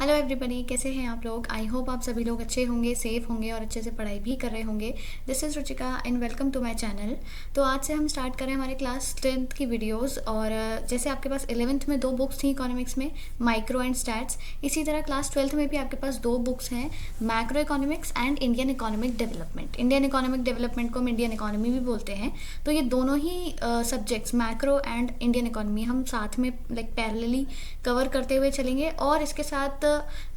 Hello everybody, कैसे हैं आप लोग। आई होप आप सभी लोग अच्छे होंगे, सेफ होंगे और अच्छे से पढ़ाई भी कर रहे होंगे। This is Ruchika and welcome to my channel. तो आज से हम स्टार्ट करें हमारे क्लास 10th की वीडियोस। और जैसे आपके पास 11th में 2 बुक्स थी इकोनॉमिक्स में, माइक्रो एंड स्टैट्स, इसी तरह क्लास 12th में भी आपके पास 2 बुक्स हैं, macro economics and Indian economic development. Indian economic development को हम इंडियन इकोनॉमी भी बोलते हैं। तो ये दोनों ही subjects, macro and Indian economy, हम साथ में पैरेलली कवर करते हुए चलेंगे। और इसके साथ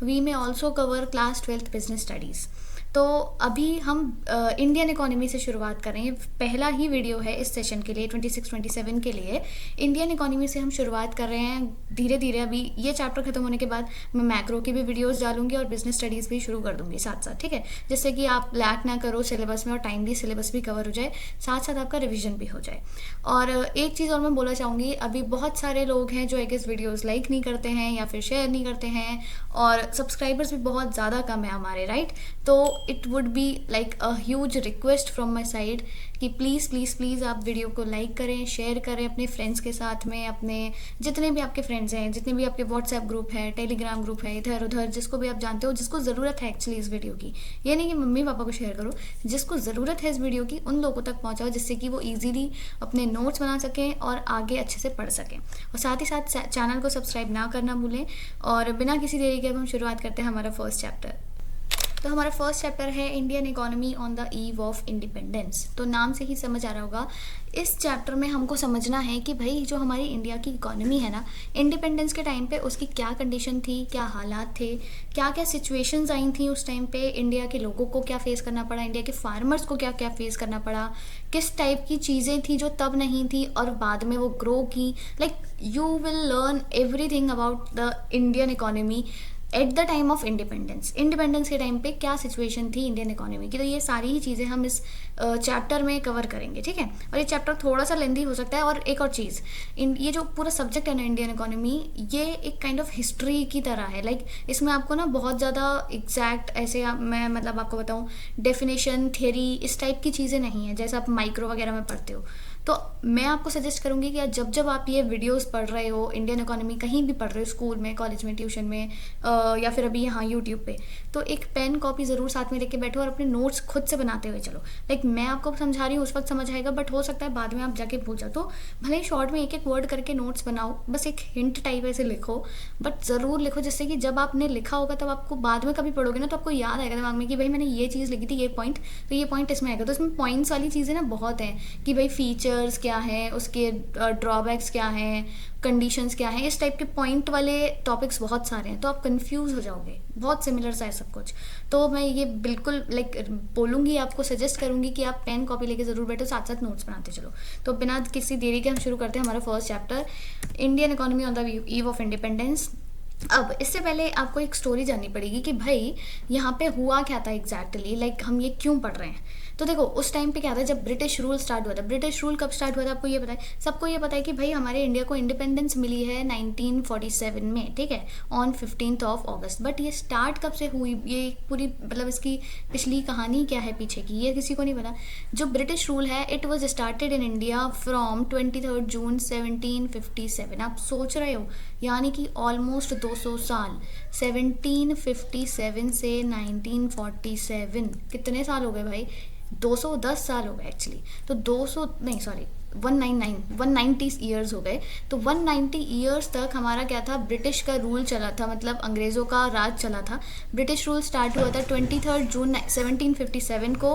वी में also cover class 12th business studies. तो अभी हम इंडियन इकोनॉमी से शुरुआत कर रहे हैं। पहला ही वीडियो है इस सेशन के लिए, 26-27 के लिए। इंडियन इकोनॉमी से हम शुरुआत कर रहे हैं धीरे धीरे। अभी ये चैप्टर खत्म होने के बाद मैं मैक्रो की भी वीडियोस डालूंगी और बिजनेस स्टडीज़ भी शुरू कर दूंगी साथ साथ, ठीक है, जिससे कि आप लैक ना करो सिलेबस में और टाइमली सिलेबस भी कवर हो जाए, साथ साथ आपका रिविजन भी हो जाए। और एक चीज़ और मैं बोलना चाहूँगी, अभी बहुत सारे लोग हैं जो एक वीडियोज़ लाइक नहीं करते हैं या फिर शेयर नहीं करते हैं, और सब्सक्राइबर्स भी बहुत ज़्यादा कम है हमारे, राइट। तो it would be like a huge request from my side कि प्लीज़ प्लीज़ प्लीज़ आप वीडियो को लाइक करें, शेयर करें अपने फ्रेंड्स के साथ में, अपने जितने भी आपके फ्रेंड्स हैं, जितने भी आपके व्हाट्सएप ग्रुप है, टेलीग्राम ग्रुप है, इधर उधर जिसको भी आप जानते हो, जिसको ज़रूरत है एक्चुअली इस वीडियो की। ये नहीं कि मम्मी पापा को शेयर करो, जिसको ज़रूरत है इस वीडियो की उन लोगों तक पहुँचाओ, जिससे कि वो ईजिली अपने नोट्स बना सकें और आगे अच्छे से पढ़ सकें। और साथ ही साथ चैनल को सब्सक्राइब ना करना भूलें। और बिना किसी देरी के अब हम शुरुआत करते हैं हमारा फर्स्ट चैप्टर। तो हमारा फर्स्ट चैप्टर है Indian economy on the eve of independence. तो नाम से ही समझ आ रहा होगा, इस चैप्टर में हमको समझना है कि भाई जो हमारी इंडिया की इकोनॉमी है ना, इंडिपेंडेंस के टाइम पे उसकी क्या कंडीशन थी, क्या हालात थे, क्या क्या सिचुएशंस आई थी उस टाइम पे, इंडिया के लोगों को क्या फेस करना पड़ा, इंडिया के फार्मर्स को क्या क्या फेस करना पड़ा, किस टाइप की चीज़ें थी जो तब नहीं थी और बाद में वो ग्रो की। Like you will learn everything about the Indian economy at the time of independence के टाइम पे क्या सिचुएशन थी इंडियन इकोनॉमी की। तो ये सारी ही चीज़ें हम इस चैप्टर में कवर करेंगे, ठीक है। और ये चैप्टर थोड़ा सा लेंदी हो सकता है। और एक और चीज़, ये जो पूरा सब्जेक्ट है ना इंडियन इकोनॉमी, ये एक काइंड ऑफ हिस्ट्री की तरह है। लाइक इसमें आपको ना बहुत ज़्यादा एग्जैक्ट ऐसे मैं मतलब आपको बताऊँ, डेफिनेशन, थियरी, इस टाइप की चीज़ें नहीं है जैसे आप माइक्रो वगैरह में पढ़ते हो। तो मैं आपको सजेस्ट करूंगी कि जब जब आप ये वीडियोस पढ़ रहे हो, इंडियन इकोनॉमी कहीं भी पढ़ रहे हो, स्कूल में, कॉलेज में, ट्यूशन में, या फिर अभी यहाँ यूट्यूब पे, तो एक पेन कॉपी ज़रूर साथ में लेके बैठो और अपने नोट्स खुद से बनाते हुए चलो। लाइक मैं आपको समझा रही हूँ उस वक्त समझ आएगा, बट हो सकता है बाद में आप जाके भूल जाओ। तो भले ही शॉर्ट में एक एक वर्ड करके नोट्स बनाओ, बस एक हिंट टाइप ऐसे लिखो, बट ज़रूर लिखो, जिससे कि जब आपने लिखा होगा तब आपको बाद में कभी पढ़ोगे ना तो आपको याद आएगा दिमाग में कि भाई मैंने ये चीज़ लिखी थी, ये पॉइंट, तो ये पॉइंट इसमें आएगा। तो इसमें पॉइंट्स वाली चीज़ें ना बहुत हैं कि भाई फीचर्स क्या है, उसके ड्रॉबैक्स क्या हैं, कंडीशंस क्या हैं, इस टाइप के पॉइंट वाले टॉपिक्स बहुत सारे हैं। तो आप कंफ्यूज हो जाओगे, बहुत सिमिलर सा है सब कुछ। तो मैं ये बिल्कुल बोलूँगी, आपको सजेस्ट करूँगी कि आप पेन कॉपी लेके ज़रूर बैठो, साथ साथ नोट्स बनाते चलो। तो बिना किसी देरी के हम शुरू करते हैं हमारा first chapter, Indian economy on the eve of independence. अब इससे पहले आपको एक स्टोरी जाननी पड़ेगी कि भाई यहाँ पे हुआ क्या था एग्जैक्टली, लाइक हम ये क्यों पढ़ रहे हैं। तो देखो उस टाइम पे क्या था, जब ब्रिटिश रूल स्टार्ट हुआ था। ब्रिटिश रूल कब स्टार्ट हुआ था आपको ये पता है, सबको ये पता है कि भाई हमारे इंडिया को इंडिपेंडेंस मिली है 1947 में, ठीक है, on 15th of August। But ये स्टार्ट कब से हुई, ये पूरी इसकी पिछली कहानी क्या है पीछे की, ये किसी को नहीं पता। जो ब्रिटिश रूल है, it was started in India from 23 जून 1757। आप सोच रहे हो, यानी कि ऑलमोस्ट 200 साल, 1757 से 1947, कितने साल हो गए भाई, 210 साल हो गए एक्चुअली। तो 200 नहीं, सॉरी, 190 ईयर्स हो गए। तो 190 ईयर्स तक हमारा क्या था, ब्रिटिश का रूल चला था, मतलब अंग्रेज़ों का राज चला था। ब्रिटिश रूल स्टार्ट हुआ था 23 जून 1757 को।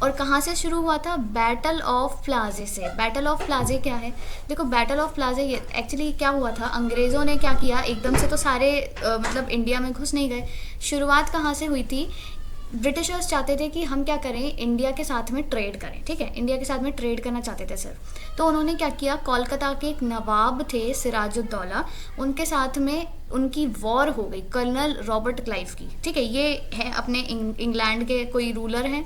और कहाँ से शुरू हुआ था, बैटल ऑफ प्लाजे से। बैटल ऑफ प्लाजे क्या है, देखो बैटल ऑफ प्लाजे एक्चुअली क्या हुआ था, अंग्रेज़ों ने क्या किया, एकदम से तो सारे इंडिया में घुस नहीं गए। शुरुआत कहाँ से हुई थी, ब्रिटिशर्स चाहते थे कि हम क्या करें, इंडिया के साथ में ट्रेड करें, ठीक है, इंडिया के साथ में ट्रेड करना चाहते थे सर। तो उन्होंने क्या किया, कोलकाता के एक नवाब थे सिराजुद्दौला, उनके साथ में उनकी वॉर हो गई कर्नल रॉबर्ट क्लाइव की, ठीक है। ये है अपने इंग्लैंड के कोई रूलर हैं,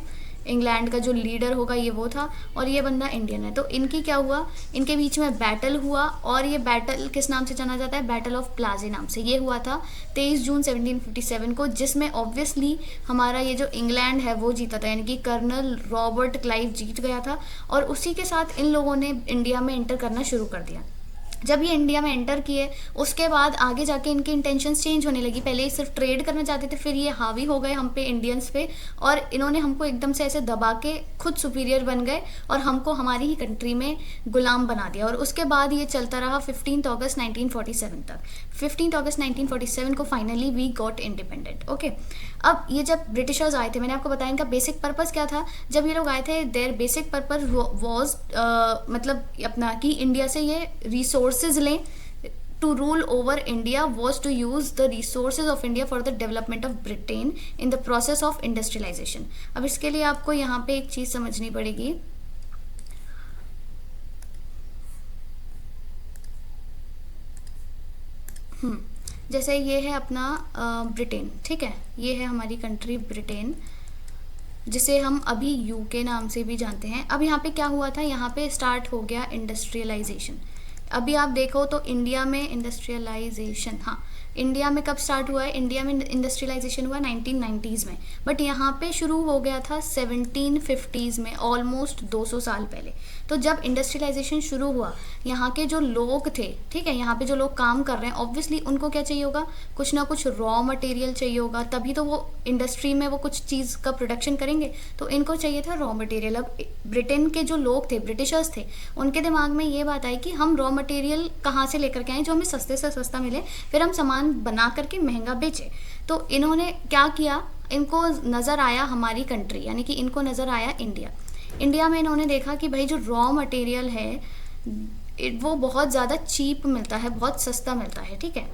इंग्लैंड का जो लीडर होगा ये वो था, और ये बंदा इंडियन है। तो इनकी क्या हुआ, इनके बीच में बैटल हुआ, और ये बैटल किस नाम से जाना जाता है, बैटल ऑफ प्लाजे नाम से। ये हुआ था 23 जून 1757 को, जिसमें ऑब्वियसली हमारा ये जो इंग्लैंड है वो जीता था, यानी कि कर्नल रॉबर्ट क्लाइव जीत गया था। और उसी के साथ इन लोगों ने इंडिया में एंटर करना शुरू कर दिया। जब ये इंडिया में एंटर किए उसके बाद आगे जाके इनके इंटेंशंस चेंज होने लगी। पहले ये सिर्फ ट्रेड करना चाहते थे, फिर ये हावी हो गए हम पे, इंडियंस पे, और इन्होंने हमको एकदम से ऐसे दबा के खुद सुपीरियर बन गए और हमको हमारी ही कंट्री में गुलाम बना दिया। और उसके बाद ये चलता रहा 15 अगस्त 1947 तक। 15 अगस्त 1947 को finally we got independent. Okay, अब ये जब ब्रिटिशर्स आए थे, मैंने आपको बताया इनका बेसिक पर्पस क्या था। जब ये लोग आए थे, देयर बेसिक पर्पस वॉज मतलब अपना कि इंडिया से ये रिसोर्सेज लें to rule over India, was to use the resources of India for the development of Britain in the process of industrialisation. अब इसके लिए आपको यहाँ पे एक चीज़ समझनी पड़ेगी। जैसे ये है अपना ब्रिटेन, ठीक है, ये है हमारी कंट्री ब्रिटेन, जिसे हम अभी यूके नाम से भी जानते हैं। अब यहाँ पे क्या हुआ था, यहाँ पे स्टार्ट हो गया इंडस्ट्रियलाइजेशन। अभी आप देखो तो इंडिया में इंडस्ट्रियलाइजेशन, हाँ, इंडिया में कब स्टार्ट हुआ है, इंडिया में इंडस्ट्रियलाइजेशन हुआ 1990s में, बट यहाँ पे शुरू हो गया था 1750s में, ऑलमोस्ट 200 साल पहले। तो जब इंडस्ट्रियलाइजेशन शुरू हुआ, यहाँ के जो लोग थे, ठीक है, यहाँ पे जो लोग काम कर रहे हैं, ऑब्वियसली उनको क्या चाहिए होगा, कुछ ना कुछ रॉ मटेरियल चाहिए होगा, तभी तो वो इंडस्ट्री में वो कुछ चीज़ का प्रोडक्शन करेंगे। तो इनको चाहिए था रॉ मटेरियल। अब ब्रिटेन के जो लोग थे, ब्रिटिशर्स थे, उनके दिमाग में ये बात आई कि हम रॉ मटेरियल कहाँ से लेकर के आएँ जो हमें सस्ते से सस्ता मिले, फिर हम सामान बना करके महंगा बेचे। तो इन्होंने क्या किया, इनको नज़र आया हमारी कंट्री, यानी कि इनको नज़र आया इंडिया। इंडिया में इन्होंने देखा कि भाई जो रॉ मटेरियल है वो बहुत ज़्यादा चीप मिलता है, बहुत सस्ता मिलता है, ठीक है,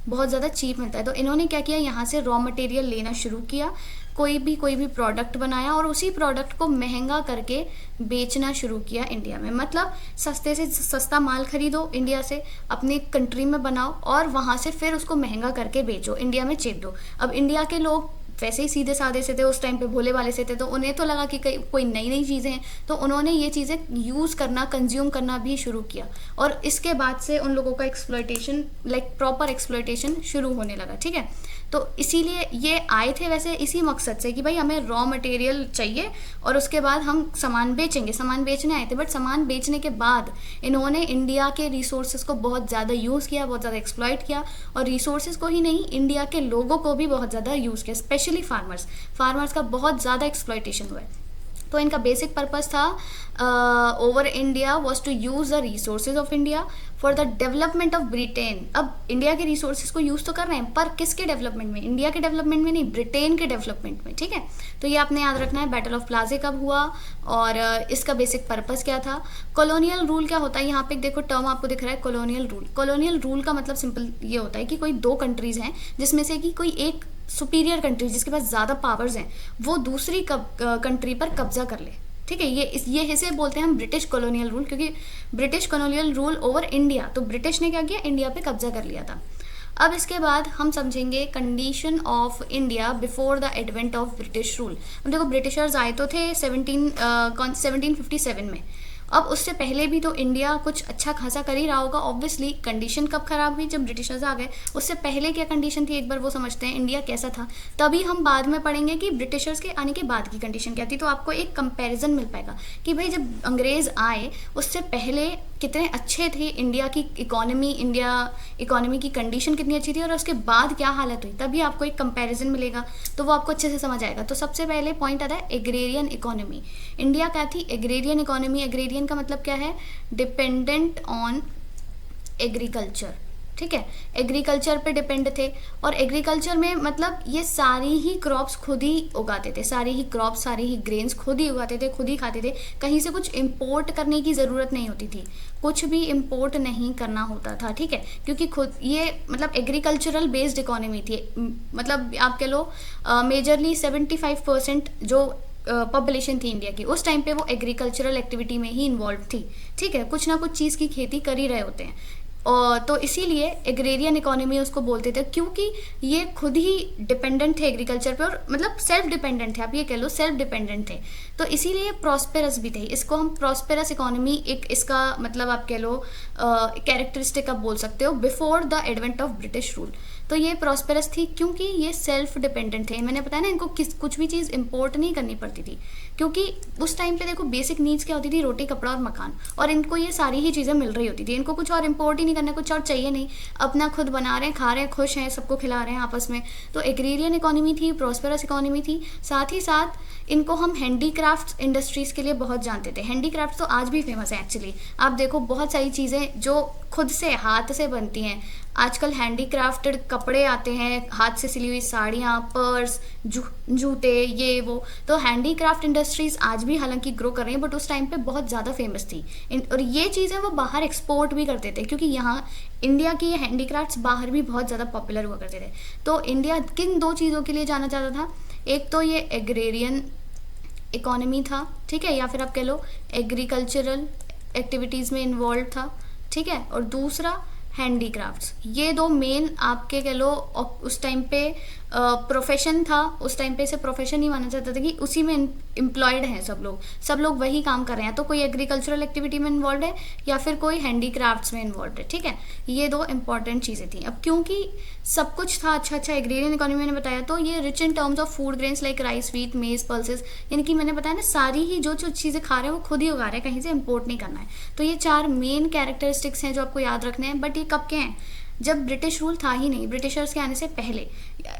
बहुत ज़्यादा चीप मिलता है। तो इन्होंने क्या किया, यहाँ से रॉ मटेरियल लेना शुरू किया, कोई भी प्रोडक्ट बनाया और उसी प्रोडक्ट को महंगा करके बेचना शुरू किया इंडिया में। मतलब सस्ते से सस्ता माल खरीदो इंडिया से, अपनी कंट्री में बनाओ और वहाँ से फिर उसको महंगा करके बेचो, इंडिया में चेप दो। अब इंडिया के लोग वैसे ही सीधे साधे से थे, उस टाइम पे भोले वाले से थे, तो उन्हें तो लगा कि कोई नई नई चीज़ें हैं, तो उन्होंने ये चीज़ें यूज़ करना, कंज्यूम करना भी शुरू किया। और इसके बाद से उन लोगों का एक्सप्लॉयटेशन, लाइक प्रॉपर एक्सप्लॉयटेशन शुरू होने लगा, ठीक है। तो इसीलिए ये आए थे वैसे इसी मकसद से कि भाई हमें रॉ मटेरियल चाहिए और उसके बाद हम सामान बेचेंगे, सामान बेचने आए थे। बट सामान बेचने के बाद इन्होंने इंडिया के रिसोर्सेज को बहुत ज़्यादा यूज़ किया, बहुत ज़्यादा एक्सप्लॉइट किया, और रिसोर्सेज को ही नहीं, इंडिया के लोगों को भी बहुत ज़्यादा यूज़ किया, स्पेशली फार्मर्स का बहुत ज़्यादा एक्सप्लॉयटेशन हुआ है। तो इनका बेसिक पर्पस था over India was to use the resources of India for the development of Britain. अब इंडिया के रिसोर्सेज को यूज़ तो कर रहे हैं, पर किसके डेवलपमेंट में, इंडिया के डेवलपमेंट में नहीं, ब्रिटेन के डेवलपमेंट में, ठीक है। तो ये आपने याद रखना है। बैटल ऑफ प्लाज़े कब हुआ और इसका बेसिक पर्पस क्या था। कॉलोनियल रूल क्या होता है, यहाँ पे देखो टर्म आपको दिख रहा है, कॉलोनियल रूल। कॉलोनियल रूल का मतलब सिंपल ये होता है कि कोई दो कंट्रीज़ हैं जिसमें से कि कोई एक सुपीरियर कंट्री जिसके पास ज़्यादा पावर्स हैं वो दूसरी कंट्री पर कब्जा कर ले, ठीक है। ये इसे बोलते हैं हम ब्रिटिश कॉलोनियल रूल, क्योंकि British colonial rule over India, तो ब्रिटिश ने क्या किया, इंडिया पे कब्जा कर लिया था। अब इसके बाद हम समझेंगे condition of India before the advent of British rule. अब देखो ब्रिटिशर्स आए तो थे 1757 में। अब उससे पहले भी तो इंडिया कुछ अच्छा खासा कर ही रहा होगा। ऑब्वियसली कंडीशन कब खराब हुई, जब ब्रिटिशर्स आ गए। उससे पहले क्या कंडीशन थी, एक बार वो समझते हैं, इंडिया कैसा था। तभी हम बाद में पढ़ेंगे कि ब्रिटिशर्स के आने के बाद की कंडीशन क्या थी, तो आपको एक कंपैरिजन मिल पाएगा कि भाई जब अंग्रेज़ आए उससे पहले कितने अच्छे थे इंडिया की इकोनॉमी की कंडीशन कितनी अच्छी थी, और उसके बाद क्या हालत हुई, तभी आपको एक कंपैरिजन मिलेगा, तो वो आपको अच्छे से समझ आएगा। तो सबसे पहले पॉइंट आता है एग्रेरियन इकोनॉमी। इंडिया क्या थी, एग्रेरियन इकोनॉमी। एग्रेरियन का मतलब क्या है, डिपेंडेंट ऑन एग्रीकल्चर, ठीक है, एग्रीकल्चर पे डिपेंड थे। और एग्रीकल्चर में मतलब ये सारी ही क्रॉप्स खुद ही उगाते थे, सारी ही क्रॉप्स, सारी ही ग्रेन्स खुद ही उगाते थे, खुद ही खाते थे। कहीं से कुछ इंपोर्ट करने की ज़रूरत नहीं होती थी, कुछ भी इंपोर्ट नहीं करना होता था, ठीक है, क्योंकि खुद ये मतलब एग्रीकल्चरल बेस्ड इकोनॉमी थी। मतलब आप कह लो मेजरली 75% जो पॉपुलेशन थी इंडिया की उस टाइम पे वो एग्रीकल्चरल एक्टिविटी में ही इन्वॉल्व थी, ठीक है, कुछ ना कुछ चीज़ की खेती कर ही रहे होते हैं। और तो इसीलिए एग्रेरियन इकोनॉमी उसको बोलते थे, क्योंकि ये खुद ही डिपेंडेंट थे एग्रीकल्चर पे, और मतलब सेल्फ डिपेंडेंट थे, आप ये कह लो सेल्फ डिपेंडेंट थे। तो इसीलिए प्रॉस्पेरस भी थे। इसको हम प्रॉस्पेरस इकोनॉमी, एक इसका मतलब आप कह लो कैरेक्टरिस्टिक आप बोल सकते हो before the advent of British rule. तो ये प्रॉस्पेरस थी क्योंकि ये सेल्फ डिपेंडेंट थे। मैंने बताया ना, इनको कुछ भी चीज़ इंपोर्ट नहीं करनी पड़ती थी, क्योंकि उस टाइम पे देखो बेसिक नीड्स क्या होती थी, रोटी कपड़ा और मकान, और इनको ये सारी ही चीज़ें मिल रही होती थी। इनको कुछ और इंपोर्ट ही नहीं करना, कुछ और चाहिए नहीं, अपना खुद बना रहे हैं, खा रहे हैं, खुश हैं, सबको खिला रहे हैं आपस में। तो एग्रीरियन इकोनॉमी थी, प्रॉस्पेरस इकोनॉमी थी। साथ ही साथ इनको हम हैंडीक्राफ्ट इंडस्ट्रीज़ के लिए बहुत जानते थे। हैंडीक्राफ्ट तो आज भी फेमस है एक्चुअली। आप देखो बहुत सारी चीज़ें जो खुद से हाथ से बनती हैं, आजकल हैंडीक्राफ्टेड कपड़े आते हैं, हाथ से सिली हुई साड़ियाँ, पर्स, जूते, ये वो। तो हैंडीक्राफ्ट इंडस्ट्रीज़ आज भी हालांकि ग्रो कर रही हैं, बट उस टाइम पे बहुत ज़्यादा फेमस थी। और ये चीज़ें वो बाहर एक्सपोर्ट भी करते थे, क्योंकि यहाँ इंडिया की ये हैंडीक्राफ्ट्स बाहर भी बहुत ज़्यादा पॉपुलर हुआ करते थे। तो इंडिया किन दो चीज़ों के लिए जाना चाहता था, एक तो ये एग्रेरियन इकोनॉमी था, ठीक है, या फिर आप कह लो एग्रीकल्चरल एक्टिविटीज़ में इन्वॉल्व था, ठीक है, और दूसरा हैंडीक्राफ्ट्स। ये दो मेन आपके कह लो उस टाइम पे प्रोफेशन था। उस टाइम पे इसे प्रोफेशन ही माना जाता था कि उसी में एम्प्लॉयड हैं सब लोग वही काम कर रहे हैं। तो कोई एग्रीकल्चरल एक्टिविटी में इन्वॉल्व है या फिर कोई हैंडीक्राफ्ट्स में इन्वॉल्व है, ठीक है। ये दो इंपॉर्टेंट चीज़ें थी। अब क्योंकि सब कुछ था अच्छा, एग्रेरियन इकोनॉमी मैंने बताया, तो ये rich in terms of food grains like rice, wheat, मेज, पल्सेस, यानी कि मैंने बताया ना, सारी ही जो चीज़ें खा रहे हैं वो खुद ही उगा रहे हैं, कहीं से इम्पोर्ट नहीं करना है। तो ये 4 मेन कैरेक्टरिस्टिक्स हैं जो आपको याद रखने हैं। बट ये कब के हैं, जब ब्रिटिश रूल था ही नहीं, ब्रिटिशर्स के आने से पहले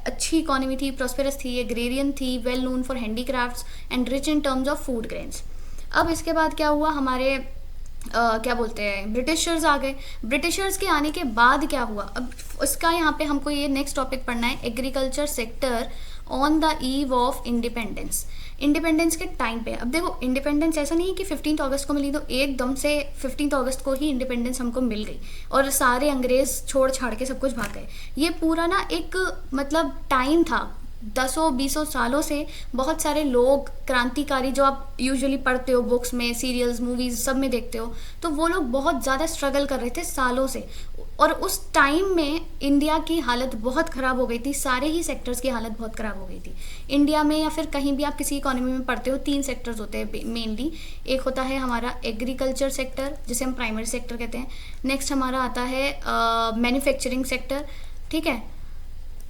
अच्छी इकोनॉमी थी, प्रॉस्पेरस थी, एग्रेरियन थी, well known for handicrafts and rich in terms of food grains. अब इसके बाद क्या हुआ, हमारे क्या बोलते हैं, ब्रिटिशर्स आ गए। ब्रिटिशर्स के आने के बाद क्या हुआ, अब उसका यहाँ पे हमको ये नेक्स्ट टॉपिक पढ़ना है, agriculture sector on the eve of independence. Independence के टाइम पे, अब देखो इंडिपेंडेंस ऐसा नहीं है कि 15 अगस्त को मिली तो एकदम से 15 अगस्त को ही इंडिपेंडेंस हमको मिल गई और सारे अंग्रेज छोड़ छाड़ के सब कुछ भाग गए। ये पूरा ना एक मतलब टाइम था, 10-20 सालों से बहुत सारे लोग क्रांतिकारी, जो आप यूजुअली पढ़ते हो बुक्स में, सीरियल्स, मूवीज सब में देखते हो, तो वो लोग बहुत ज़्यादा स्ट्रगल कर रहे थे सालों से। और उस टाइम में इंडिया की हालत बहुत ख़राब हो गई थी, सारे ही सेक्टर्स की हालत बहुत ख़राब हो गई थी इंडिया में, या फिर कहीं भी आप किसी इकोनॉमी में पढ़ते हो। 3 सेक्टर्स होते हैं मेनली। एक होता है हमारा एग्रीकल्चर सेक्टर, जिसे हम प्राइमरी सेक्टर कहते हैं। नेक्स्ट हमारा आता है मैन्युफैक्चरिंग सेक्टर, ठीक है,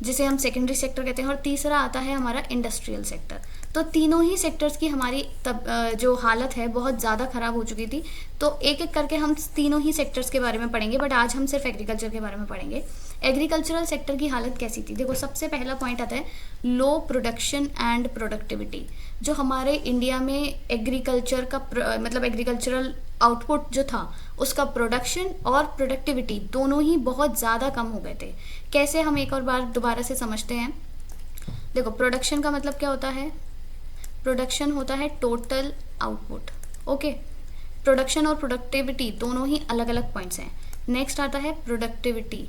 जिसे हम सेकेंडरी सेक्टर कहते हैं। और तीसरा आता है हमारा इंडस्ट्रियल सेक्टर। तो तीनों ही सेक्टर्स की हमारी तब जो हालत है बहुत ज़्यादा ख़राब हो चुकी थी। तो एक एक करके हम तीनों ही सेक्टर्स के बारे में पढ़ेंगे, बट आज हम सिर्फ एग्रीकल्चर के बारे में पढ़ेंगे। एग्रीकल्चरल सेक्टर की हालत कैसी थी, देखो सबसे पहला पॉइंट आता है लो प्रोडक्शन एंड प्रोडक्टिविटी। जो हमारे इंडिया में एग्रीकल्चर का मतलब एग्रीकल्चरल आउटपुट जो था, उसका प्रोडक्शन और प्रोडक्टिविटी दोनों ही बहुत ज़्यादा कम हो गए थे। कैसे, हम एक और बार दोबारा से समझते हैं। देखो प्रोडक्शन का मतलब क्या होता है, प्रोडक्शन होता है टोटल आउटपुट, ओके। प्रोडक्शन और प्रोडक्टिविटी दोनों ही अलग अलग पॉइंट्स हैं। नेक्स्ट आता है प्रोडक्टिविटी।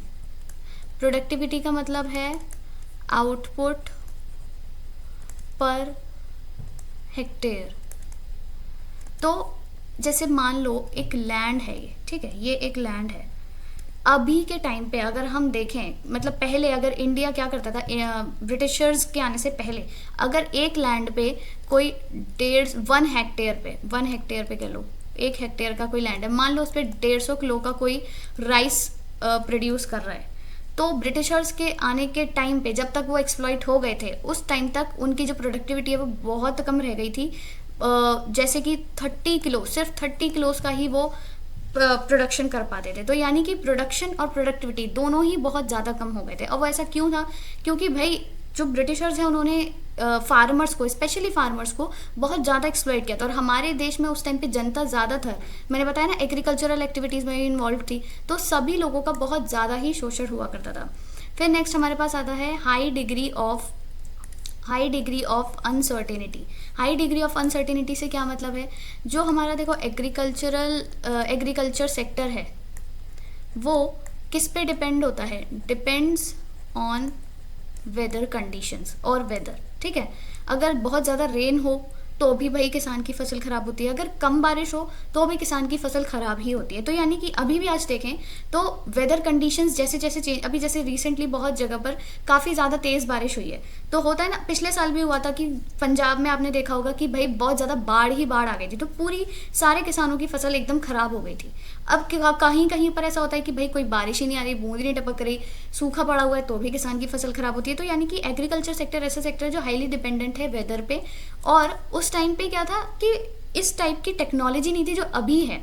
प्रोडक्टिविटी का मतलब है आउटपुट पर हेक्टेयर। तो जैसे मान लो एक लैंड है ये, ठीक है, ये एक लैंड है। अभी के टाइम पे अगर हम देखें, मतलब पहले अगर इंडिया क्या करता था, ब्रिटिशर्स के आने से पहले, अगर एक लैंड पे कोई 1 हेक्टेयर पे कह लो, 1 हेक्टेयर का कोई लैंड है, मान लो उस पर 150 किलो का कोई राइस प्रोड्यूस कर रहा है, तो ब्रिटिशर्स के आने के टाइम पे जब तक वो एक्सप्लॉइट हो गए थे, उस टाइम तक उनकी जो प्रोडक्टिविटी है वो बहुत कम रह गई थी। जैसे कि 30 किलो, सिर्फ 30 किलोस का ही वो प्रोडक्शन कर पाते थे। तो यानी कि प्रोडक्शन और प्रोडक्टिविटी दोनों ही बहुत ज़्यादा कम हो गए थे। अब ऐसा क्यों था, क्योंकि भाई जो ब्रिटिशर्स हैं उन्होंने फार्मर्स को, स्पेशली फार्मर्स को बहुत ज़्यादा एक्सप्लॉइट किया था। और हमारे देश में उस टाइम पे जनता ज़्यादा था, मैंने बताया ना एग्रीकल्चरल एक्टिविटीज़ में इन्वॉल्व थी, तो सभी लोगों का बहुत ज़्यादा ही शोषण हुआ करता था। फिर नेक्स्ट हमारे पास आता है high degree of uncertainty. High degree of uncertainty से क्या मतलब है, जो हमारा देखो एग्रीकल्चर सेक्टर है वो किस पे डिपेंड होता है, डिपेंड्स ऑन वेदर कंडीशंस और वेदर, ठीक है। अगर बहुत ज़्यादा रेन हो तो भी भाई किसान की फसल खराब होती है, अगर कम बारिश हो तो भी किसान की फसल खराब ही होती है। तो यानी कि अभी भी आज देखें तो वेदर कंडीशंस जैसे जैसे चेंज, अभी जैसे रिसेंटली बहुत जगह पर काफ़ी ज़्यादा तेज़ बारिश हुई है, तो होता है ना, पिछले साल भी हुआ था कि पंजाब में आपने देखा होगा कि भाई बहुत ज़्यादा बाढ़ ही बाढ़ आ गई थी, तो पूरी सारे किसानों की फसल एकदम खराब हो गई थी। अब कहीं कहीं पर ऐसा होता है कि भाई कोई बारिश ही नहीं आ रही, बूंद ही नहीं टपक रही, सूखा पड़ा हुआ है, तो भी किसान की फसल खराब होती है। तो यानी कि एग्रीकल्चर सेक्टर ऐसा सेक्टर है जो हाईली डिपेंडेंट है वेदर पे। और उस टाइम पे क्या था कि इस टाइप की टेक्नोलॉजी नहीं थी जो अभी है,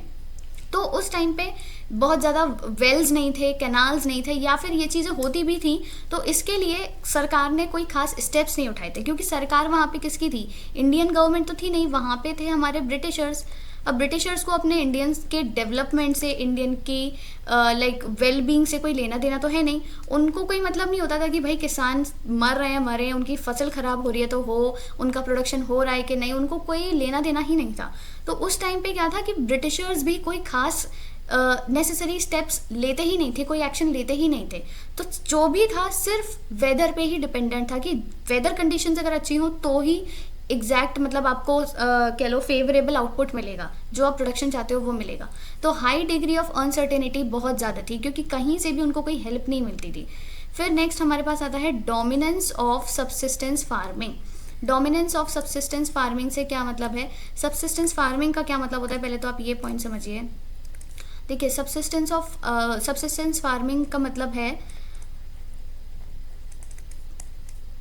तो उस टाइम पे बहुत ज़्यादा वेल्स नहीं थे, कैनाल्स नहीं थे, या फिर ये चीज़ें होती भी थी तो इसके लिए सरकार ने कोई खास स्टेप्स नहीं उठाए थे, क्योंकि सरकार वहाँ पे किसकी थी, इंडियन गवर्नमेंट तो थी नहीं, वहाँ पे थे हमारे ब्रिटिशर्स। अब ब्रिटिशर्स को अपने इंडियंस के डेवलपमेंट से, इंडियन की लाइक वेल बींग से कोई लेना देना तो है नहीं। उनको कोई मतलब नहीं होता था कि भाई किसान मर रहे हैं, मरे हैं, उनकी फसल खराब हो रही है तो हो, उनका प्रोडक्शन हो रहा है कि नहीं, उनको कोई लेना देना ही नहीं था। तो उस टाइम पे क्या था कि ब्रिटिशर्स भी कोई खास नेसेसरी स्टेप्स लेते ही नहीं थे, कोई एक्शन लेते ही नहीं थे। तो जो भी था सिर्फ वेदर पे ही डिपेंडेंट था कि वेदर कंडीशंस अगर अच्छी हो तो ही एग्जैक्ट मतलब आपको कह लो फेवरेबल आउटपुट मिलेगा, जो आप प्रोडक्शन चाहते हो वो मिलेगा। तो हाई डिग्री ऑफ अनसर्टेनिटी बहुत ज़्यादा थी, क्योंकि कहीं से भी उनको कोई हेल्प नहीं मिलती थी। फिर नेक्स्ट हमारे पास आता है dominance of subsistence farming. Dominance of subsistence farming से क्या मतलब है, सबसिस्टेंस फार्मिंग का क्या मतलब होता है, पहले तो आप ये पॉइंट समझिए। देखिए, सबसिस्टेंस फार्मिंग का मतलब है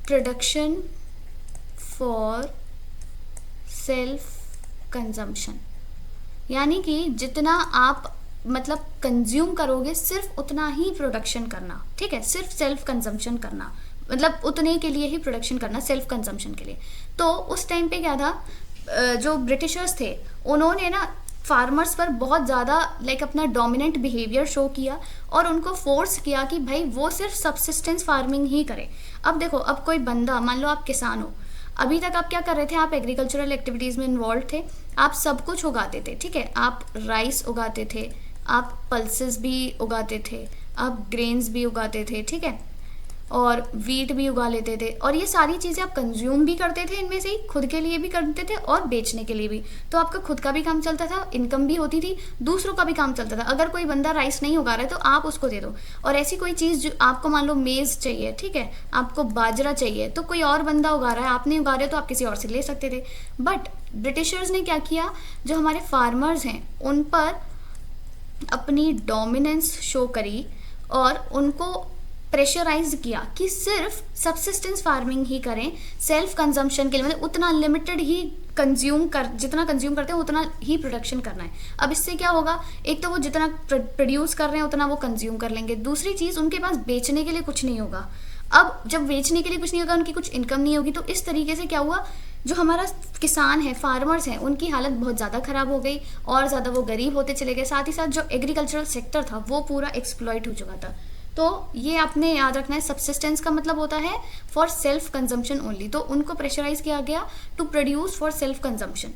प्रोडक्शन फॉर सेल्फ कंजम्पशन, यानी कि जितना आप मतलब कंज्यूम करोगे सिर्फ उतना ही प्रोडक्शन करना, ठीक है, सिर्फ सेल्फ कंजम्पशन करना, मतलब उतने के लिए ही प्रोडक्शन करना सेल्फ कंजम्पशन के लिए। तो उस टाइम पे क्या था, जो ब्रिटिशर्स थे उन्होंने ना फार्मर्स पर बहुत ज़्यादा लाइक अपना डोमिनेंट बिहेवियर शो किया और उनको फोर्स किया कि भाई वो सिर्फ सबसिस्टेंस फार्मिंग ही करें। अब देखो, अब कोई बंदा, मान लो आप किसान हो, अभी तक आप क्या कर रहे थे, आप एग्रीकल्चरल एक्टिविटीज़ में इन्वॉल्व थे, आप सब कुछ उगाते थे, ठीक है, आप राइस उगाते थे, आप पल्सेस भी उगाते थे, आप ग्रेन्स भी उगाते थे, ठीक है, और वीट भी उगा लेते थे, और ये सारी चीज़ें आप कंज्यूम भी करते थे, इनमें से ही खुद के लिए भी करते थे और बेचने के लिए भी। तो आपका खुद का भी काम चलता था, इनकम भी होती थी, दूसरों का भी काम चलता था। अगर कोई बंदा राइस नहीं उगा रहा है तो आप उसको दे दो, और ऐसी कोई चीज़ जो आपको, मान लो मेज़ चाहिए, ठीक है, आपको बाजरा चाहिए, तो कोई और बंदा उगा रहा है, आप नहीं उगा रहे हो तो आप किसी और से ले सकते थे। बट ब्रिटिशर्स ने क्या किया, जो हमारे फार्मर्स हैं उन पर अपनी डोमिनेंस शो करी और उनको प्रेशराइज किया कि सिर्फ सबसिस्टेंस फार्मिंग ही करें सेल्फ कंजम्पशन के लिए, मतलब उतना लिमिटेड ही कंज्यूम कर, जितना कंज्यूम करते हैं उतना ही प्रोडक्शन करना है। अब इससे क्या होगा, एक तो वो जितना प्रोड्यूस कर रहे हैं उतना वो कंज्यूम कर लेंगे, दूसरी चीज़ उनके पास बेचने के लिए कुछ नहीं होगा। अब जब बेचने के लिए कुछ नहीं होगा, उनकी कुछ इनकम नहीं होगी, तो इस तरीके से क्या हुआ, जो हमारा किसान है, फार्मर्स हैं, उनकी हालत बहुत ज़्यादा ख़राब हो गई और ज़्यादा वो गरीब होते चले गए। साथ ही साथ जो एग्रीकल्चरल सेक्टर था वो पूरा एक्सप्लॉइट हो चुका था। तो ये आपने याद रखना है, सबसिस्टेंस का मतलब होता है फॉर सेल्फ कंजम्पशन ओनली, तो उनको प्रेशराइज किया गया to produce for self consumption.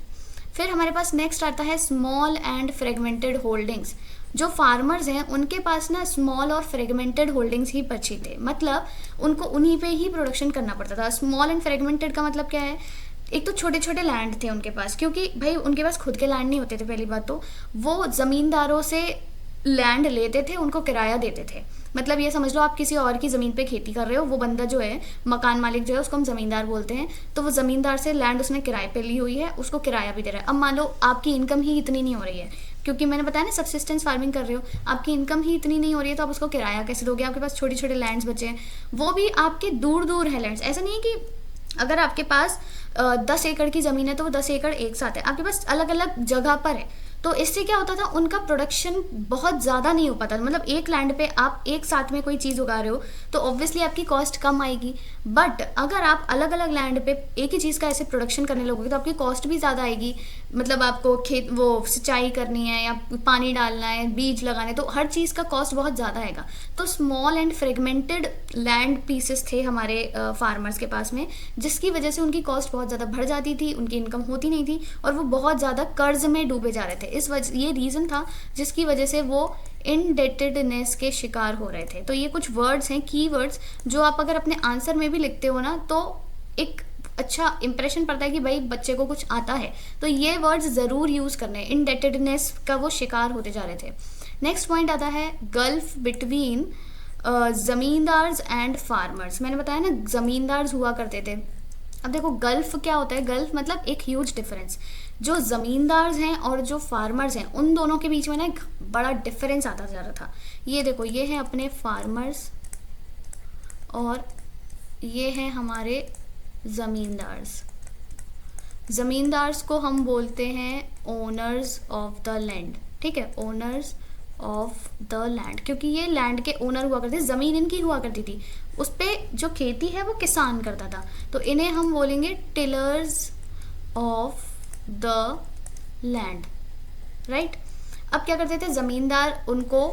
फिर हमारे पास नेक्स्ट आता है स्मॉल एंड फ्रेगमेंटेड होल्डिंग्स। जो फार्मर्स हैं उनके पास ना स्मॉल और फ्रेगमेंटेड होल्डिंग्स ही बची थे, मतलब उनको उन्हीं पे ही प्रोडक्शन करना पड़ता था। स्मॉल एंड फ्रेगमेंटेड का मतलब क्या है, एक तो छोटे छोटे लैंड थे उनके पास, क्योंकि भाई उनके पास खुद के लैंड नहीं होते थे, पहली बात तो वो ज़मींदारों से लैंड लेते थे, उनको किराया देते थे। मतलब ये समझ लो आप किसी और की ज़मीन पे खेती कर रहे हो, वो बंदा जो है, मकान मालिक जो है, उसको हम ज़मींदार बोलते हैं, तो वो ज़मींदार से लैंड उसने किराए पे ली हुई है, उसको किराया भी दे रहा है। अब मान लो आपकी इनकम ही इतनी नहीं हो रही है, क्योंकि मैंने बताया ना सबसिस्टेंस फार्मिंग कर रहे हो, आपकी इनकम ही इतनी नहीं हो रही है, तो आप उसको किराया कैसे दोगे, आपके पास छोटे छोटे लैंड्स बचे हैं, वो भी आपके दूर दूर है लैंड्स। ऐसा नहीं है कि अगर आपके पास 10 एकड़ की ज़मीन है तो वो 10 एकड़ एक साथ है, आपके पास अलग अलग जगह पर है, तो इससे क्या होता था, उनका प्रोडक्शन बहुत ज़्यादा नहीं हो पाता। मतलब एक लैंड पे आप एक साथ में कोई चीज़ उगा रहे हो तो ऑब्वियसली आपकी कॉस्ट कम आएगी, बट अगर आप अलग अलग लैंड पे एक ही चीज़ का ऐसे प्रोडक्शन करने लगोगे तो आपकी कॉस्ट भी ज़्यादा आएगी। मतलब आपको खेत वो सिंचाई करनी है या पानी डालना है, बीज लगाने, तो हर चीज़ का कॉस्ट बहुत ज़्यादा आएगा। तो small and fragmented land pieces थे हमारे फार्मर्स के पास में, जिसकी वजह से उनकी कॉस्ट बहुत ज़्यादा बढ़ जाती थी, उनकी इनकम होती नहीं थी और वो बहुत ज़्यादा कर्ज में डूबे जा रहे थे। इस वजह, ये रीज़न था जिसकी वजह से वो इनडेटेडनेस के शिकार हो रहे थे। तो ये कुछ वर्ड्स हैं, की वर्ड्स, जो आप अगर अपने आंसर में भी लिखते हो ना, तो एक अच्छा इंप्रेशन पड़ता है कि भाई बच्चे को कुछ आता है, तो ये वर्ड्स ज़रूर यूज़ करने हैं। इनडेटेडनेस का वो शिकार होते जा रहे थे। नेक्स्ट पॉइंट आता है gulf between zamindars and farmers. मैंने बताया ना ज़मींदार्स हुआ करते थे। अब देखो गल्फ क्या होता है, गल्फ मतलब एक ह्यूज डिफरेंस। जो ज़मींदार्स हैं और जो फार्मर्स हैं उन दोनों के बीच में ना एक बड़ा डिफरेंस आता जा रहा था। ये देखो ये है अपने फार्मर्स और ये है हमारे ज़मींदार्स। ज़मींदार्स को हम बोलते हैं ओनर्स ऑफ द लैंड, ठीक है, ओनर्स ऑफ द लैंड, क्योंकि ये लैंड के ओनर हुआ करते, ज़मीन इनकी हुआ करती थी, उस पर जो खेती है वो किसान करता था, तो इन्हें हम बोलेंगे tillers of the land, right. अब क्या करते थे ज़मींदार, उनको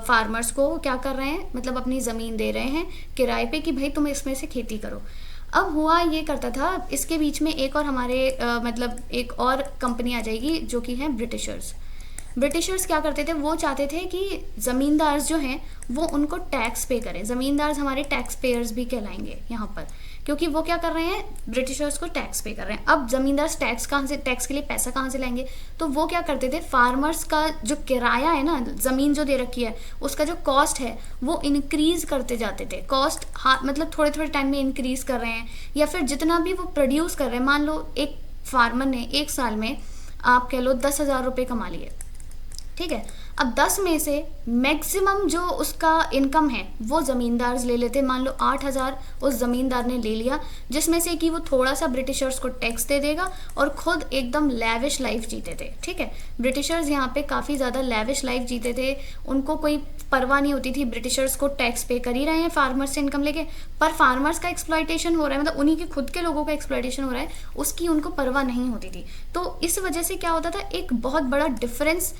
फार्मर्स को क्या कर रहे हैं, मतलब अपनी ज़मीन दे रहे हैं किराए पे कि भाई तुम इसमें से खेती करो। अब हुआ ये करता था, इसके बीच में एक और हमारे मतलब एक और कंपनी आ जाएगी जो कि है ब्रिटिशर्स। ब्रिटिशर्स क्या करते थे, वो चाहते थे कि ज़मींदार्स जो हैं वो उनको टैक्स पे करें। ज़मींदार्स हमारे टैक्स पेयर्स भी कहलाएंगे यहाँ पर, क्योंकि वो क्या कर रहे हैं, ब्रिटिशर्स को टैक्स पे कर रहे हैं। अब ज़मींदार्स टैक्स कहाँ से, टैक्स के लिए पैसा कहाँ से लाएंगे, तो वो क्या करते थे, फार्मर्स का जो किराया है ना, ज़मीन जो दे रखी है उसका जो कॉस्ट है वो इंक्रीज़ करते जाते थे। कॉस्ट मतलब थोड़े थोड़े टाइम में इंक्रीज़ कर रहे हैं, या फिर जितना भी वो प्रोड्यूस कर रहे हैं, मान लो एक फार्मर ने एक साल में आप कह लो 10,000 रुपये कमा लिए, ठीक है। अब 10 में से मैक्सिमम जो उसका इनकम है वो ज़मींदार्स ले लेते। मान लो 8,000 उस ज़मींदार ने ले लिया, जिसमें से कि वो थोड़ा सा ब्रिटिशर्स को टैक्स दे देगा और खुद एकदम लैविश लाइफ जीते थे, ठीक है। ब्रिटिशर्स यहाँ पे काफ़ी ज़्यादा लैविश लाइफ जीते थे, उनको कोई परवाह नहीं होती थी, ब्रिटिशर्स को टैक्स पे कर ही रहे हैं फार्मर्स से इनकम लेके, पर फार्मर्स का एक्सप्लॉयटेशन हो रहा है, मतलब उन्हीं के खुद के लोगों का एक्सप्लॉयटेशन हो रहा है, उसकी उनको परवाह नहीं होती थी। तो इस वजह से क्या होता था, एक बहुत बड़ा डिफरेंस,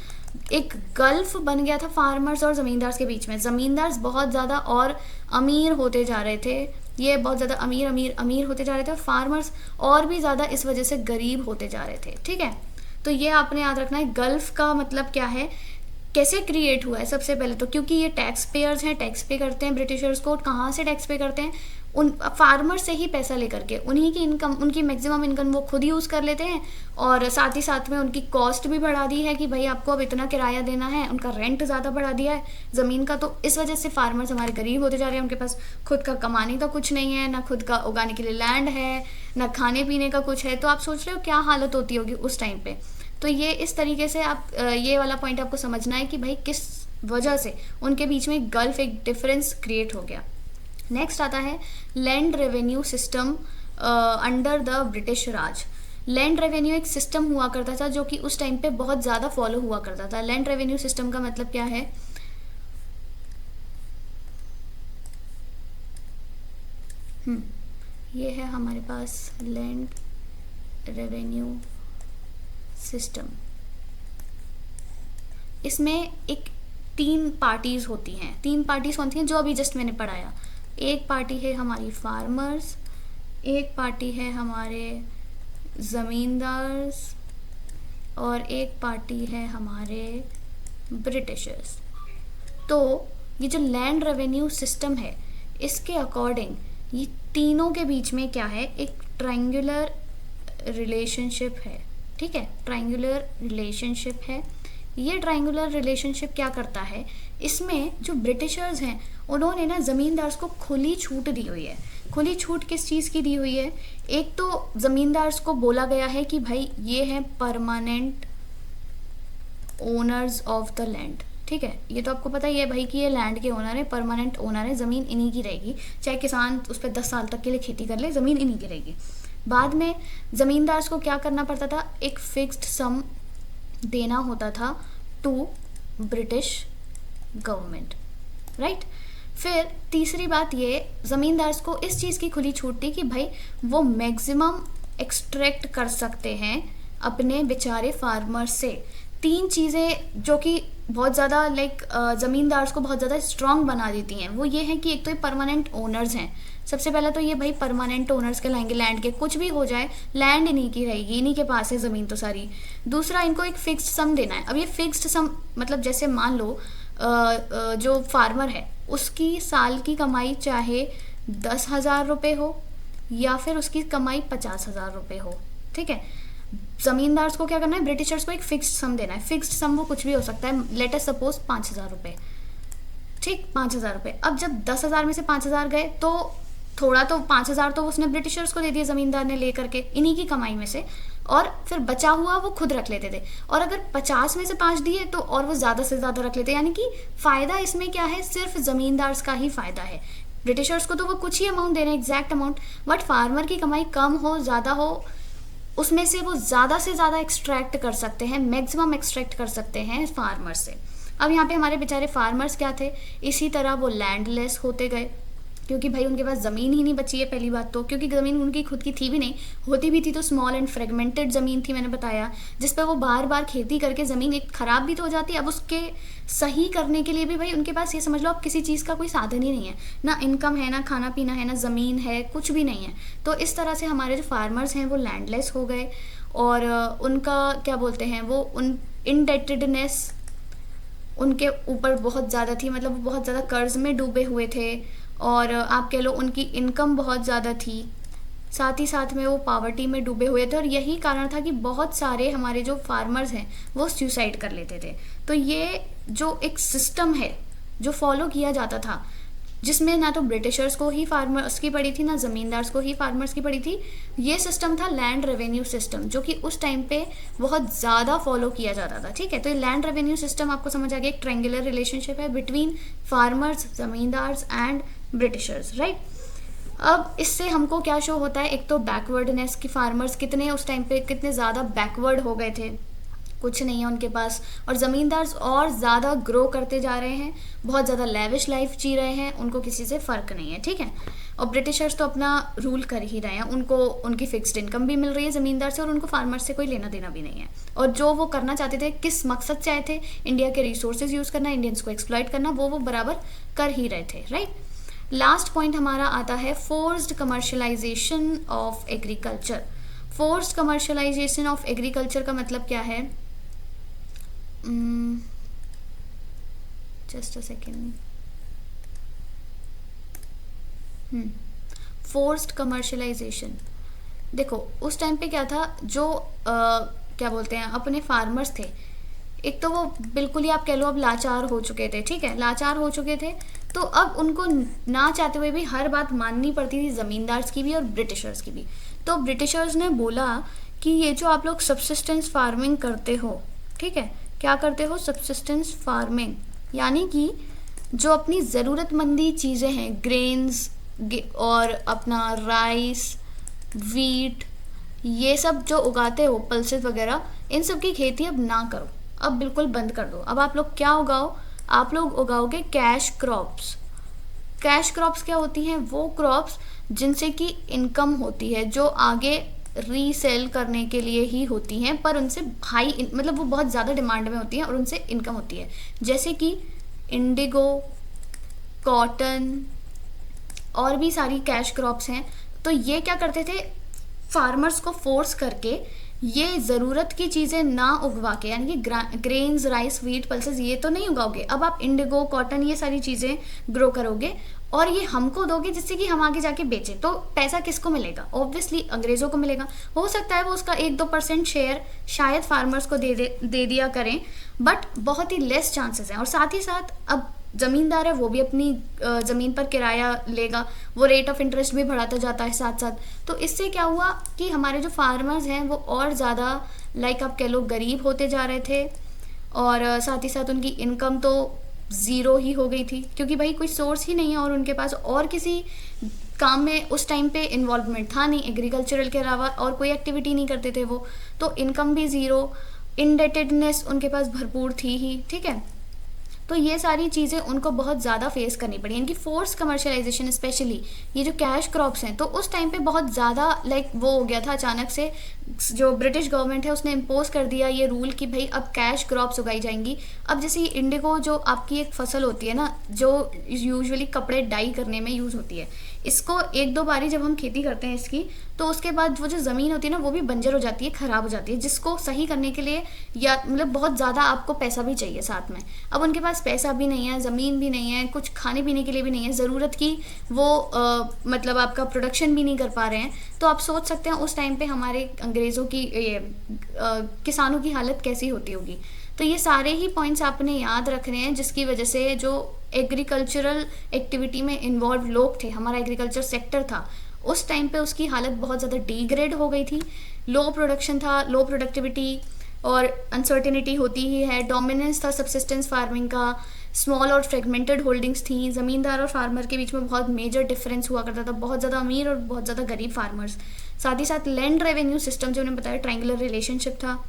एक गल्फ बन गया था फार्मर्स और ज़मींदार्स के बीच में। ज़मींदार्स बहुत ज़्यादा और अमीर होते जा रहे थे, ये बहुत ज़्यादा अमीर अमीर अमीर होते जा रहे थे, और फार्मर्स और भी ज़्यादा इस वजह से गरीब होते जा रहे थे, ठीक है। तो ये आपने याद रखना है, गल्फ का मतलब क्या है, कैसे क्रिएट हुआ है। सबसे पहले तो क्योंकि ये टैक्स पेयर्स हैं, टैक्स पे करते हैं ब्रिटिशर्स को। कहाँ से टैक्स पे करते हैं, उन फार्मर से ही पैसा लेकर के, उन्हीं की इनकम, उनकी मैक्सिमम इनकम वो खुद यूज़ कर लेते हैं, और साथ ही साथ में उनकी कॉस्ट भी बढ़ा दी है कि भाई आपको अब इतना किराया देना है, उनका रेंट ज़्यादा बढ़ा दिया है ज़मीन का। तो इस वजह से फार्मर्स हमारे गरीब होते जा रहे हैं, उनके पास खुद का कमाने का कुछ नहीं है, ना खुद का उगाने के लिए लैंड है, ना खाने पीने का कुछ है। तो आप सोच रहे हो क्या हालत होती होगी उस टाइम पे। तो ये इस तरीके से आप ये वाला पॉइंट आपको समझना है कि भाई किस वजह से उनके बीच में गल्फ, एक डिफरेंस क्रिएट हो गया। नेक्स्ट आता है land revenue system under the British Raj. Land revenue एक सिस्टम हुआ करता था जो कि उस टाइम पे बहुत ज़्यादा फॉलो हुआ करता था। लैंड रेवेन्यू सिस्टम का मतलब क्या है, ये है हमारे पास लैंड रेवेन्यू सिस्टम। इसमें एक 3 पार्टीज होती हैं। 3 पार्टीज कौन सी हैं, जो अभी जस्ट मैंने पढ़ाया। एक पार्टी है हमारी फार्मर्स, एक पार्टी है हमारे ज़मींदार्स, और एक पार्टी है हमारे ब्रिटिशर्स। तो ये जो लैंड रेवेन्यू सिस्टम है, इसके अकॉर्डिंग ये तीनों के बीच में क्या है, एक ट्रायंगुलर रिलेशनशिप है, ठीक है। ट्रायंगुलर रिलेशनशिप है। ये ट्रायंगुलर रिलेशनशिप क्या करता है, इसमें जो ब्रिटिशर्स हैं उन्होंने ना ज़मींदार्स को खुली छूट दी हुई है। खुली छूट किस चीज़ की दी हुई है, एक तो ज़मींदार्स को बोला गया है कि भाई ये है permanent owners of the land, ठीक है। ये तो आपको पता ही है भाई कि ये लैंड के ओनर है, परमानेंट ओनर है, ज़मीन इन्हीं की रहेगी, चाहे किसान उस पर 10 साल तक के लिए खेती कर ले, ज़मीन इन्हीं की रहेगी। बाद में ज़मींदार्स को क्या करना पड़ता था, एक फिक्स्ड सम देना होता था टू ब्रिटिश गवर्नमेंट, राइट। फिर तीसरी बात, ये ज़मींदार्स को इस चीज़ की खुली छूट थी कि भाई वो मैक्सिमम एक्सट्रैक्ट कर सकते हैं अपने बेचारे फार्मर्स से। 3 चीज़ें जो कि बहुत ज़्यादा ज़मींदार्स को बहुत ज़्यादा स्ट्रॉन्ग बना देती हैं, वो ये है कि एक तो ये परमानेंट ओनर्स हैं। सबसे पहले तो ये भाई परमानेंट ओनर्स कहलाएंगे लैंड के, कुछ भी हो जाए लैंड इन्हीं की रहेगी, इन्हीं के पास है ज़मीन तो सारी। दूसरा, इनको एक फिक्स्ड सम देना है। अब ये फिक्स्ड सम मतलब जैसे मान लो जो फार्मर है उसकी साल की कमाई चाहे 10,000 रुपये हो या फिर उसकी कमाई 50,000 रुपये हो, ठीक है। ज़मींदार्स को क्या करना है, ब्रिटिशर्स को एक फिक्स्ड सम देना है। फिक्स्ड सम वो कुछ भी हो सकता है, लेट अस सपोज 5,000 रुपये, ठीक, 5,000 रुपये। अब जब 10,000 में से 5,000 गए तो थोड़ा तो 5,000 तो उसने ब्रिटिशर्स को दे दिया ज़मींदार ने ले करके इन्हीं की कमाई में से, और फिर बचा हुआ वो खुद रख लेते थे। और अगर 50 में से 5 दिए तो और वो ज़्यादा से ज़्यादा रख लेते, यानी कि फ़ायदा इसमें क्या है, सिर्फ ज़मींदार्स का ही फ़ायदा है। ब्रिटिशर्स को तो वो कुछ ही अमाउंट दे रहे हैं, एग्जैक्ट अमाउंट, बट फार्मर की कमाई कम हो ज़्यादा हो, उसमें से वो ज़्यादा से ज़्यादा एक्सट्रैक्ट कर सकते हैं, मैक्सिमम एक्सट्रैक्ट कर सकते हैं फार्मर से। अब यहाँ पे हमारे बेचारे फार्मर्स क्या थे, इसी तरह वो लैंडलेस होते गए, क्योंकि भाई उनके पास ज़मीन ही नहीं बची है पहली बात तो, क्योंकि ज़मीन उनकी खुद की थी भी नहीं, होती भी थी तो स्मॉल एंड फ्रेगमेंटेड ज़मीन थी, मैंने बताया, जिस पर वो बार बार खेती करके ज़मीन एक ख़राब भी तो हो जाती है। अब उसके सही करने के लिए भी भाई उनके पास, ये समझ लो अब किसी चीज़ का कोई साधन ही नहीं है, ना इनकम है, ना खाना पीना है, ना ज़मीन है, कुछ भी नहीं है। तो इस तरह से हमारे जो फार्मर्स हैं वो लैंडलेस हो गए, और उनका क्या बोलते हैं, वो उन इनडेटेडनेस उनके ऊपर बहुत ज़्यादा थी, मतलब वो बहुत ज़्यादा कर्ज में डूबे हुए थे, और आप कह लो उनकी इनकम बहुत ज़्यादा थी, साथ ही साथ में वो पावर्टी में डूबे हुए थे। और यही कारण था कि बहुत सारे हमारे जो फार्मर्स हैं वो सुसाइड कर लेते थे। तो ये जो एक सिस्टम है जो फॉलो किया जाता था, जिसमें ना तो ब्रिटिशर्स को ही फार्मर्स की पड़ी थी, ना ज़मींदार्स को ही फार्मर्स की पड़ी थी, ये सिस्टम था लैंड रेवेन्यू सिस्टम, जो कि उस टाइम पे बहुत ज़्यादा फॉलो किया जाता था, ठीक है। तो ये लैंड रेवेन्यू सिस्टम आपको समझ आ गया, एक ट्रायंगुलर रिलेशनशिप है between farmers, zamindars and Britishers, right. अब इससे हमको क्या शो होता है, एक तो बैकवर्डनेस की, फार्मर्स कितने उस टाइम पे कितने ज़्यादा बैकवर्ड हो गए थे, कुछ नहीं है उनके पास, और ज़मींदार्स और ज़्यादा ग्रो करते जा रहे हैं, बहुत ज़्यादा लेविश लाइफ जी रहे हैं, उनको किसी से फ़र्क नहीं है, ठीक है। और ब्रिटिशर्स तो अपना रूल कर ही रहे हैं, उनको उनकी फिक्स्ड इनकम भी मिल रही है ज़मींदार से, और उनको फार्मर्स से कोई लेना देना भी नहीं है। और जो वो करना चाहते थे, किस मकसद से आए थे, इंडिया के रिसोर्सेज यूज़ करना, इंडियंस को एक्सप्लॉइट करना, वो बराबर कर ही रहे थे, राइट। लास्ट पॉइंट हमारा आता है forced commercialisation of agriculture. Forced commercialisation of agriculture का मतलब क्या है, just a second, forced commercialisation, देखो उस टाइम पे क्या था, जो क्या बोलते हैं अपने फार्मर्स थे, एक तो वो बिल्कुल ही आप कह लो अब लाचार हो चुके थे, ठीक है, लाचार हो चुके थे, तो अब उनको ना चाहते हुए भी हर बात माननी पड़ती थी, ज़मींदार्स की भी और ब्रिटिशर्स की भी। तो ब्रिटिशर्स ने बोला कि ये जो आप लोग सब्सिस्टेंस फार्मिंग करते हो, ठीक है, क्या करते हो, सब्सिस्टेंस फार्मिंग, यानी कि जो अपनी ज़रूरतमंदी चीज़ें हैं, ग्रेन्स और अपना राइस, वीट, ये सब जो उगाते हो, पल्सेस वगैरह, इन सब की खेती अब ना करो, अब बिल्कुल बंद कर दो। अब आप लोग क्या उगाओ, आप लोग उगाओगे कैश क्रॉप्स। कैश क्रॉप्स क्या होती हैं, वो क्रॉप्स जिनसे कि इनकम होती है, जो आगे रीसेल करने के लिए ही होती हैं, पर उनसे हाई मतलब वो बहुत ज़्यादा डिमांड में होती हैं और उनसे इनकम होती है, जैसे कि इंडिगो, कॉटन और भी सारी कैश क्रॉप्स हैं। तो ये क्या करते थे, फार्मर्स को फोर्स करके ये ज़रूरत की चीज़ें ना उगवा के, यानी कि ग्रेन्स, राइस, वीट, पल्सेस ये तो नहीं उगाओगे, अब आप इंडिगो, कॉटन ये सारी चीज़ें ग्रो करोगे और ये हमको दोगे, जिससे कि हम आगे जाके बेचें। तो पैसा किसको मिलेगा, ऑब्वियसली अंग्रेज़ों को मिलेगा। हो सकता है वो उसका 1-2% शेयर शायद फार्मर्स को दे दिया करें, बट बहुत ही लेस चांसेस हैं। और साथ ही साथ अब ज़मींदार है वो भी अपनी ज़मीन पर किराया लेगा, वो रेट ऑफ इंटरेस्ट भी बढ़ाता जाता है साथ साथ। तो इससे क्या हुआ कि हमारे जो फार्मर्स हैं वो और ज़्यादा लाइक आप कह लो गरीब होते जा रहे थे, और साथ ही साथ उनकी इनकम तो ज़ीरो ही हो गई थी, क्योंकि भाई कोई सोर्स ही नहीं है और उनके पास और किसी काम में उस टाइम पे इन्वॉल्वमेंट था नहीं, एग्रीकल्चरल के अलावा और कोई एक्टिविटी नहीं करते थे वो, तो इनकम भी ज़ीरो, इंडेटेडनेस उनके पास भरपूर थी ही, ठीक है। तो ये सारी चीज़ें उनको बहुत ज़्यादा फेस करनी पड़ी, इनकी फोर्स कमर्शलाइजेशन, स्पेशली ये जो कैश क्रॉप्स हैं, तो उस टाइम पे बहुत ज़्यादा लाइक वो हो गया था, अचानक से जो ब्रिटिश गवर्नमेंट है उसने इम्पोज कर दिया ये रूल कि भाई अब कैश क्रॉप्स उगाई जाएंगी। अब जैसे ये इंडिगो जो आपकी एक फसल होती है ना, जो यूजुअली कपड़े डाई करने में यूज़ होती है, इसको एक दो बारी जब हम खेती करते हैं इसकी, तो उसके बाद वो जो ज़मीन होती है ना वो भी बंजर हो जाती है, ख़राब हो जाती है, जिसको सही करने के लिए या मतलब बहुत ज़्यादा आपको पैसा भी चाहिए साथ में। अब उनके पास पैसा भी नहीं है, ज़मीन भी नहीं है, कुछ खाने पीने के लिए भी नहीं है, ज़रूरत की वो मतलब आपका प्रोडक्शन भी नहीं कर पा रहे हैं। तो आप सोच सकते हैं उस टाइम पे हमारे अंग्रेज़ों की किसानों की हालत कैसी होती होगी। तो ये सारे ही पॉइंट्स आपने याद रखने हैं, जिसकी वजह से जो एग्रीकल्चरल एक्टिविटी में इन्वॉल्व लोग थे, हमारा एग्रीकल्चर सेक्टर था, उस टाइम पे उसकी हालत बहुत ज़्यादा डिग्रेड हो गई थी। लो प्रोडक्शन था, लो प्रोडक्टिविटी और अनसर्टेनिटी होती ही है। डोमिनेंस था सब्सिस्टेंस फार्मिंग का, स्मॉल और फ्रेगमेंटेड होल्डिंग्स थी, ज़मींदार और फार्मर के बीच में बहुत मेजर डिफरेंस हुआ करता था, बहुत ज़्यादा अमीर और बहुत ज़्यादा गरीब फार्मर्स। साथ ही साथ लैंड रेवेन्यू सिस्टम जो उन्होंने बताया, ट्रायंगुलर रिलेशनशिप था।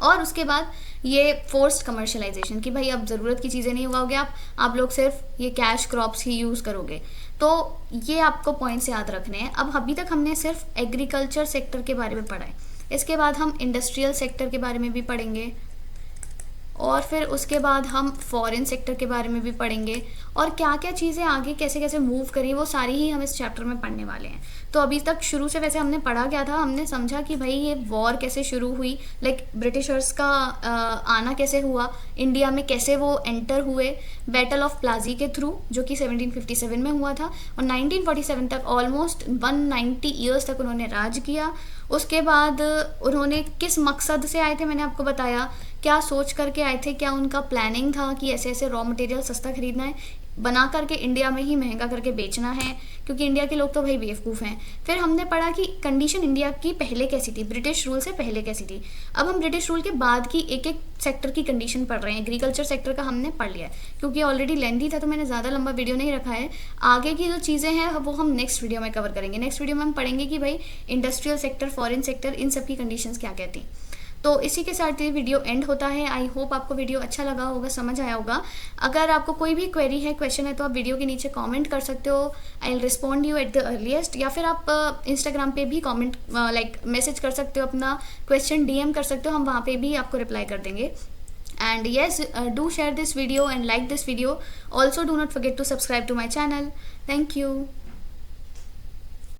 और उसके बाद ये फोर्स्ड कमर्शलाइजेशन कि भाई अब ज़रूरत की चीज़ें नहीं उगाओगे आप लोग सिर्फ ये कैश क्रॉप्स ही यूज़ करोगे। तो ये आपको पॉइंट्स याद रखने हैं। अब अभी तक हमने सिर्फ एग्रीकल्चर सेक्टर के बारे में पढ़ा है, इसके बाद हम इंडस्ट्रियल सेक्टर के बारे में भी पढ़ेंगे और फिर उसके बाद हम फॉरेन सेक्टर के बारे में भी पढ़ेंगे और क्या क्या चीज़ें आगे कैसे कैसे मूव करी वो सारी ही हम इस चैप्टर में पढ़ने वाले हैं। तो अभी तक शुरू से वैसे हमने पढ़ा क्या था, हमने समझा कि भाई ये वॉर कैसे शुरू हुई, लाइक ब्रिटिशर्स का आना कैसे हुआ, इंडिया में कैसे वो एंटर हुए बैटल ऑफ प्लाजी के थ्रू, जो कि 1757 में हुआ था, और 1947 तक ऑलमोस्ट 190 ईयर्स तक उन्होंने राज किया। उसके बाद उन्होंने किस मकसद से आए थे मैंने आपको बताया, क्या सोच करके आए थे, क्या उनका प्लानिंग था कि ऐसे ऐसे रॉ मटेरियल सस्ता खरीदना है, बना करके इंडिया में ही महंगा करके बेचना है, क्योंकि इंडिया के लोग तो भाई बेवकूफ़ हैं। फिर हमने पढ़ा कि कंडीशन इंडिया की पहले कैसी थी, ब्रिटिश रूल से पहले कैसी थी। अब हम ब्रिटिश रूल के बाद की एक एक सेक्टर की कंडीशन पढ़ रहे हैं। एग्रीकल्चर सेक्टर का हमने पढ़ लिया है, क्योंकि ऑलरेडी लेंथी था तो मैंने ज़्यादा लंबा वीडियो नहीं रखा है। आगे की जो चीज़ें हैं वो हम नेक्स्ट वीडियो में कवर करेंगे। नेक्स्ट वीडियो में हम पढ़ेंगे कि भाई इंडस्ट्रियल सेक्टर, फॉरेन सेक्टर, इन सब की कंडीशंस क्या कहती। तो इसी के साथ ये वीडियो एंड होता है। आई होप आपको वीडियो अच्छा लगा होगा, समझ आया होगा। अगर आपको कोई भी क्वेरी है, क्वेश्चन है, तो आप वीडियो के नीचे कमेंट कर सकते हो। I will respond you at the earliest. या फिर आप इंस्टाग्राम पे भी कमेंट लाइक मैसेज कर सकते हो, अपना क्वेश्चन DM कर सकते हो, हम वहाँ पे भी आपको रिप्लाई कर देंगे। And yes, do share this video and like this video. Also do not forget to subscribe to my channel. Thank you.